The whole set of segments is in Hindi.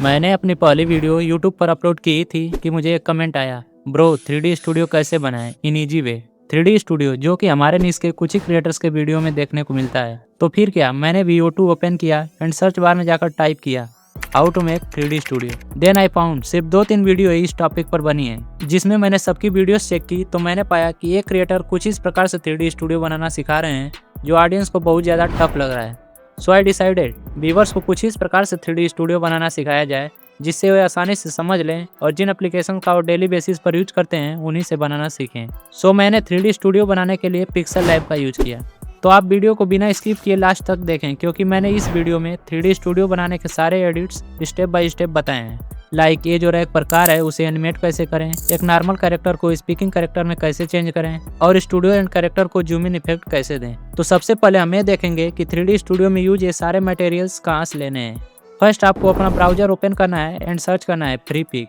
मैंने अपनी पहली वीडियो YouTube पर अपलोड की थी कि मुझे एक कमेंट आया, ब्रो 3D स्टूडियो कैसे बनाएं in easy way. 3D studio जो कि हमारे निश के कुछ ही क्रिएटर्स के वीडियो में देखने को मिलता है। तो फिर क्या, मैंने भी YouTube ओपन किया एंड सर्च बार में जाकर टाइप किया how to make 3D studio. Then I found सिर्फ 2-3 वीडियो इस टॉपिक पर बनी है, जिसमें मैंने सबकी वीडियोस चेक की तो मैंने पाया कि एक क्रिएटर कुछ इस प्रकार से 3D स्टूडियो बनाना सिखा रहे हैं जो ऑडियंस को बहुत ज़्यादा टफ लग रहा है। सो आई डिसाइडेड व्यूअर्स को कुछ इस प्रकार से 3D स्टूडियो बनाना सिखाया जाए जिससे वे आसानी से समझ लें और जिन एप्लीकेशन का वो डेली बेसिस पर यूज करते हैं उन्हीं से बनाना सीखें। सो मैंने 3D स्टूडियो बनाने के लिए पिक्सल लैब का यूज किया। तो आप वीडियो को बिना स्किप किए लास्ट तक देखें, क्योंकि मैंने इस वीडियो में 3D स्टूडियो बनाने के सारे एडिट्स स्टेप बाय स्टेप बताए हैं। लाइक ये जो रैक प्रकार है उसे एनिमेट कैसे करें, एक नॉर्मल कैरेक्टर को स्पीकिंग कैरेक्टर में कैसे चेंज करें और स्टूडियो एंड कैरेक्टर को जूम इन इफेक्ट कैसे दें। तो सबसे पहले हम ये देखेंगे कि 3D स्टूडियो में यूज ये सारे मटेरियल्स कहाँ से लेने हैं। फर्स्ट आपको अपना ब्राउजर ओपन करना है एंड सर्च करना है फ्री पिक।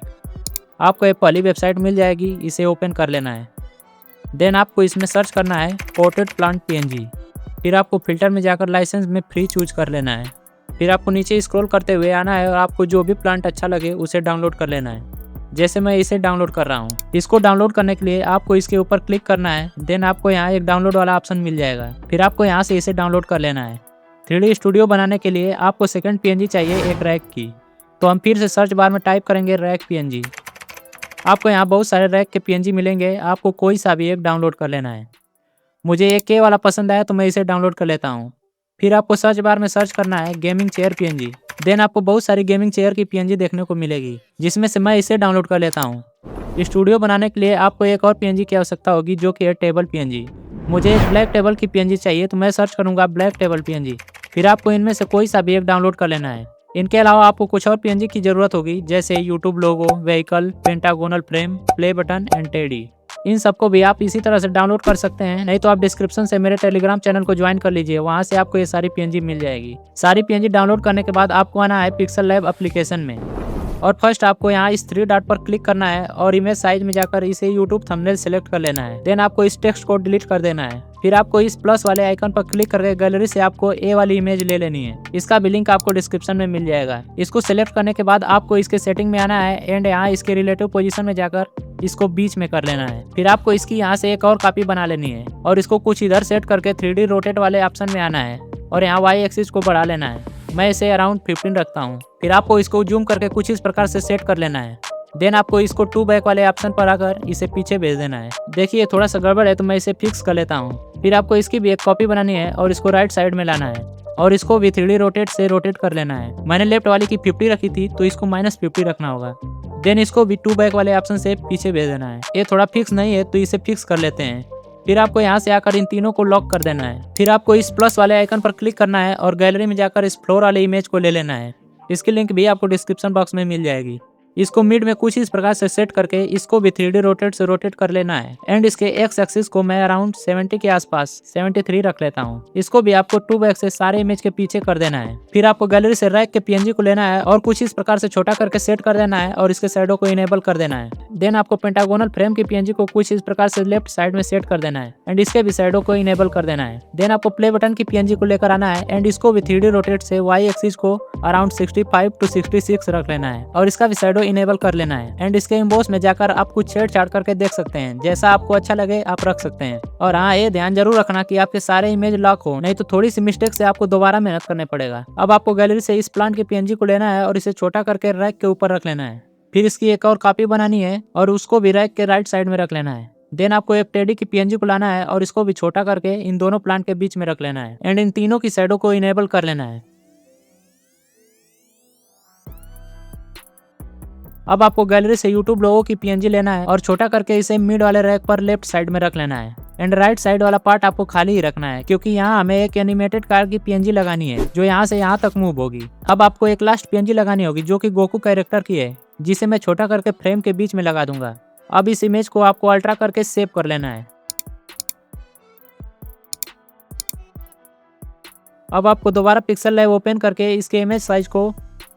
आपको एक पहली वेबसाइट मिल जाएगी, इसे ओपन कर लेना है। देन आपको इसमें सर्च करना है पोर्ट्रेट प्लांट PNG। फिर आपको फिल्टर में जाकर लाइसेंस में फ्री चूज कर लेना है। फिर आपको नीचे स्क्रॉल करते हुए आना है और आपको जो भी प्लांट अच्छा लगे उसे डाउनलोड कर लेना है। जैसे मैं इसे डाउनलोड कर रहा हूँ। इसको डाउनलोड करने के लिए आपको इसके ऊपर क्लिक करना है। देन आपको यहाँ एक डाउनलोड वाला ऑप्शन मिल जाएगा। फिर आपको यहाँ से इसे डाउनलोड कर लेना है। 3D स्टूडियो बनाने के लिए आपको सेकंड PNG चाहिए एक रैक की। तो हम फिर से सर्च बार में टाइप करेंगे रैक PNG। आपको यहाँ बहुत सारे रैक के PNG मिलेंगे, आपको कोई सा भी एक डाउनलोड कर लेना है। मुझे एक के वाला पसंद आया तो मैं इसे डाउनलोड कर लेता हूँ। फिर आपको सर्च बार में सर्च करना है गेमिंग चेयर PNG। देन आपको बहुत सारी गेमिंग चेयर की PNG देखने को मिलेगी, जिसमें से मैं इसे डाउनलोड कर लेता हूँ। स्टूडियो बनाने के लिए आपको एक और PNG की आवश्यकता होगी, जो कि है टेबल PNG। मुझे एक ब्लैक टेबल की PNG चाहिए तो मैं सर्च करूँगा ब्लैक टेबल PNG। फिर आपको इनमें से कोई सा भी एक डाउनलोड कर लेना है। इनके अलावा आपको कुछ और PNG की ज़रूरत होगी, जैसे YouTube logo, vehicle, pentagonal frame, play button and teddy. इन सबको भी आप इसी तरह से डाउनलोड कर सकते हैं, नहीं तो आप डिस्क्रिप्शन से मेरे टेलीग्राम चैनल को ज्वाइन कर लीजिए, वहाँ से आपको ये सारी PNG मिल जाएगी। सारी PNG डाउनलोड करने के बाद आपको आना है पिक्सल लैब एप्लीकेशन में और फर्स्ट आपको यहाँ इस 3 डॉट पर क्लिक करना है और इमेज साइज में जाकर इसे यूट्यूब थंबनेल सेलेक्ट कर लेना है। देन आपको इस टेक्स्ट को डिलीट कर देना है। फिर आपको इस प्लस वाले आइकन पर क्लिक करके गैलरी से आपको ए वाली इमेज ले लेनी है। इसका भी लिंक आपको डिस्क्रिप्शन में मिल जाएगा। इसको सिलेक्ट करने के बाद आपको इसके सेटिंग में आना है एंड यहाँ इसके रिलेटिव पोजीशन में जाकर इसको बीच में कर लेना है। फिर आपको इसकी यहाँ से एक और कॉपी बना लेनी है और इसको कुछ इधर सेट करके 3D रोटेट वाले ऑप्शन में आना है और यहाँ Y एक्सिस को बढ़ा लेना है। मैं इसे अराउंड 15 रखता हूँ। फिर आपको इसको जूम करके कुछ इस प्रकार से सेट कर लेना है। देन आपको इसको 2 बैक वाले ऑप्शन पर आकर इसे पीछे भेज देना है। देखिए थोड़ा सा गड़बड़ है तो मैं इसे फिक्स कर लेता हूँ। फिर आपको इसकी भी एक कॉपी बनानी है और इसको राइट साइड में लाना है और इसको भी 3D रोटेट से रोटेट कर लेना है। मैंने लेफ्ट वाली की 50 रखी थी तो इसको -50 रखना होगा। देन इसको भी 2 बैक वाले ऑप्शन से पीछे भेज देना है। ये थोड़ा फिक्स नहीं है तो इसे फिक्स कर लेते हैं। फिर आपको यहाँ से आकर इन तीनों को लॉक कर देना है। फिर आपको इस प्लस वाले आइकन पर क्लिक करना है और गैलरी में जाकर इस फ्लोर वाले इमेज को ले लेना है। इसकी लिंक भी आपको डिस्क्रिप्शन बॉक्स में मिल जाएगी। इसको मिड में कुछ इस प्रकार से सेट करके इसको भी 3D रोटेट से रोटेट कर लेना है एंड इसके एक्स एक्सिस को मैं अराउंड 70 के आसपास 73 रख लेता हूँ। इसको भी आपको 2 बैक से सारे इमेज के पीछे कर देना है। फिर आपको गैलरी से रैक के PNG को लेना है और कुछ इस प्रकार से छोटा करके सेट कर देना है और इसके शैडो को इनेबल कर देना है। देन आपको पेंटागोनल फ्रेम की PNG को कुछ इस प्रकार से लेफ्ट साइड में सेट कर देना है एंड इसके भी शैडो को इनेबल कर देना है। देन आपको प्ले बटन की PNG को लेकर आना है एंड इसको भी 3D रोटेट से Y एक्सिस को अराउंड 65 to 66 रख लेना है और इसका भी शैडो इनेबल कर लेना है एंड इसके एम्बोस में जाकर आप कुछ छेड़छाड़ करके देख सकते हैं। जैसा आपको अच्छा लगे आप रख सकते हैं। और हाँ, ये ध्यान जरूर रखना कि आपके सारे इमेज लॉक हो, नहीं तो थोड़ी सी मिस्टेक से आपको दोबारा मेहनत करने पड़ेगा। अब आपको गैलरी से इस प्लांट के PNG को लेना है और इसे छोटा करके रैक के ऊपर रख लेना है। फिर इसकी एक और कॉपी बनानी है और उसको भी रैक के राइट साइड में रख लेना है। देन आपको एक टेडी की PNG को लाना है और इसको भी छोटा करके इन दोनों प्लांट के बीच में रख लेना है एंड इन तीनों की शैडो को इनेबल कर लेना है। अब आपको गैलरी से यूट्यूब लोगो की PNG लेना है और छोटा करके इसे मिड वाले रैक पर लेफ्ट साइड में रख लेना है एंड राइट साइड वाला पार्ट आपको खाली ही रखना है, क्योंकि यहाँ हमें एक एनिमेटेड कार की PNG लगानी है जो यहाँ से यहाँ तक मूव होगी। अब आपको एक लास्ट PNG लगानी होगी जो कि गोकू कैरेक्टर की है, जिसे मैं छोटा करके फ्रेम के बीच में लगा दूंगा। अब इस इमेज को आपको अल्ट्रा करके सेव कर लेना है। अब आपको दोबारा पिक्सल लैब ओपन करके इसके इमेज साइज को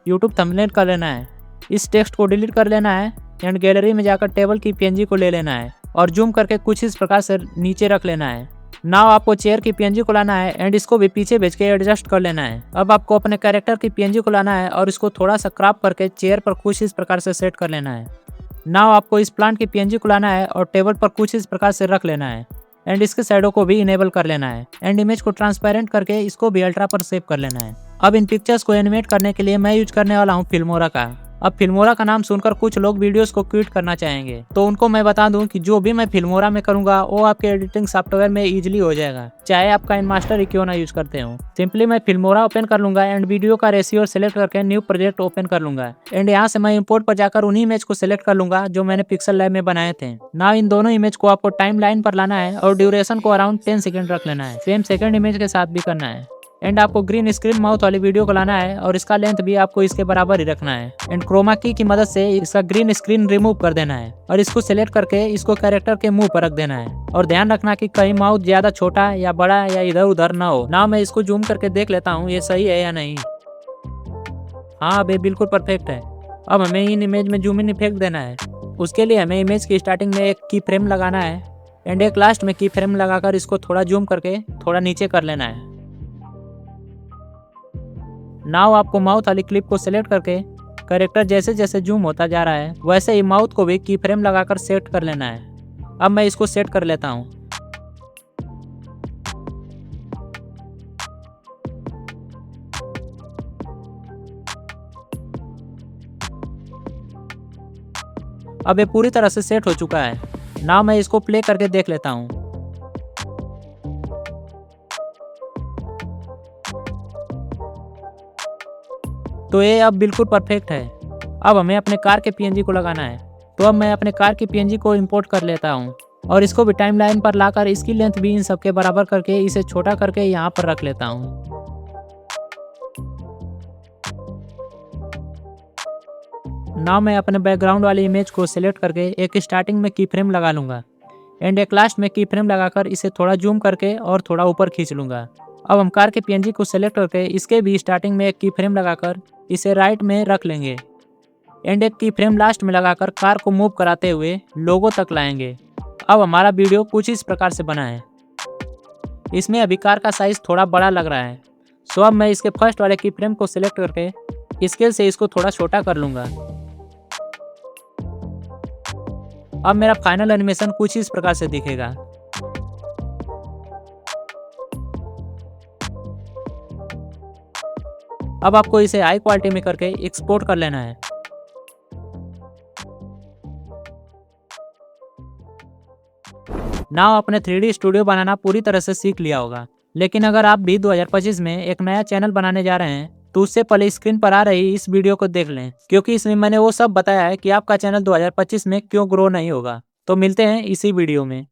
यूट्यूब थंबनेल कर लेना है। इस टेक्स्ट को डिलीट कर लेना है एंड गैलरी में जाकर टेबल की PNG को ले लेना है और जूम करके कुछ इस प्रकार से नीचे रख लेना है। नाउ आपको चेयर की पीएनजी को लाना है एंड इसको भी पीछे भेज के एडजस्ट कर लेना है। अब आपको अपने कैरेक्टर की पीएनजी को लाना है और इसको थोड़ा सा क्रॉप करके चेयर पर कुछ इस प्रकार से सेट कर लेना है। नाउ आपको इस प्लांट की पीएनजी को लाना है और टेबल पर कुछ इस प्रकार से रख लेना है एंड इसके साइडों को भी इनेबल कर लेना है एंड इमेज को ट्रांसपेरेंट करके इसको भी अल्ट्रा पर सेव कर लेना है। अब इन पिक्चर्स को एनिमेट करने के लिए मैं यूज करने वाला हूँ फिल्मोरा का। अब फिल्मोरा का नाम सुनकर कुछ लोग वीडियोस को क्विट करना चाहेंगे, तो उनको मैं बता दूं कि जो भी मैं फिल्मोरा में करूंगा वो आपके एडिटिंग सॉफ्टवेयर में इजीली हो जाएगा, चाहे आप काइनमास्टर ही क्यों ना यूज करते हो। सिंपली मैं फिल्मोरा ओपन कर लूंगा एंड वीडियो का रेशियो सेलेक्ट करके न्यू प्रोजेक्ट ओपन कर लूंगा एंड यहाँ से मैं इंपोर्ट पर जाकर उन्हीं इमेज को सिलेक्ट कर लूंगा जो मैंने पिक्सल लैब में बनाए थे। ना इन दोनों इमेज को आपको टाइम लाइन पर लाना है और ड्यूरेशन को अराउंड 10 सेकंड रख लेना है। सेम सेकंड इमेज के साथ भी करना है एंड आपको ग्रीन स्क्रीन माउथ वाली वीडियो को लाना है और इसका लेंथ भी आपको इसके बराबर ही रखना है एंड क्रोमा की मदद से इसका ग्रीन स्क्रीन रिमूव कर देना है और इसको सिलेक्ट करके इसको कैरेक्टर के मुंह पर रख देना है और ध्यान रखना कि कहीं माउथ ज्यादा छोटा या बड़ा या इधर उधर ना हो। ना मैं इसको जूम करके देख लेता हूँ ये सही है या नहीं। हाँ अब ये बिल्कुल परफेक्ट है। अब हमें इन इमेज में जूम इन इफेक्ट देना है। उसके लिए हमें इमेज की स्टार्टिंग में एक की फ्रेम लगाना है एंड एक लास्ट में की फ्रेम लगाकर इसको थोड़ा जूम करके थोड़ा नीचे कर लेना है। नाउ आपको माउथ वाली क्लिप को सिलेक्ट करके कैरेक्टर जैसे जैसे जूम होता जा रहा है वैसे ही माउथ को भी की फ्रेम लगाकर सेट कर लेना है। अब मैं इसको सेट कर लेता हूँ। अब ये पूरी तरह से सेट हो चुका है। नाउ मैं इसको प्ले करके देख लेता हूँ। तो ये अब बिल्कुल परफेक्ट है। अब हमें अपने कार के पीएनजी को लगाना है, तो अब मैं अपने कार की पीएनजी को इंपोर्ट कर लेता हूँ और इसको भी टाइमलाइन पर लाकर इसकी लेंथ भी इन सबके बराबर करके इसे छोटा करके यहाँ पर रख लेता हूँ। नाउ मैं अपने बैकग्राउंड वाली इमेज को सिलेक्ट करके एक स्टार्टिंग में की फ्रेम लगा लूंगा एंड एक लास्ट में की फ्रेम लगाकर इसे थोड़ा जूम करके और थोड़ा ऊपर खींच लूंगा। अब हम कार के पीएनजी को सिलेक्ट करके इसके भी स्टार्टिंग में एक की फ्रेम लगाकर इसे राइट में रख लेंगे एंड एक की फ्रेम लास्ट में लगाकर कार को मूव कराते हुए लोगो तक लाएंगे। अब हमारा वीडियो कुछ इस प्रकार से बना है। इसमें अभी कार का साइज थोड़ा बड़ा लग रहा है, सो अब मैं इसके फर्स्ट वाले की फ्रेम को सिलेक्ट करके स्केल से इसको थोड़ा छोटा कर लूंगा। अब मेरा फाइनल एनिमेशन कुछ इस प्रकार से दिखेगा। अब आपको इसे हाई क्वालिटी में करके एक्सपोर्ट कर लेना है। नाउ आपने 3D स्टूडियो बनाना पूरी तरह से सीख लिया होगा, लेकिन अगर आप भी 2025 में एक नया चैनल बनाने जा रहे हैं तो उससे पहले स्क्रीन पर आ रही इस वीडियो को देख लें, क्योंकि इसमें मैंने वो सब बताया है कि आपका चैनल 2025 में क्यों ग्रो नहीं होगा। तो मिलते हैं इसी वीडियो में।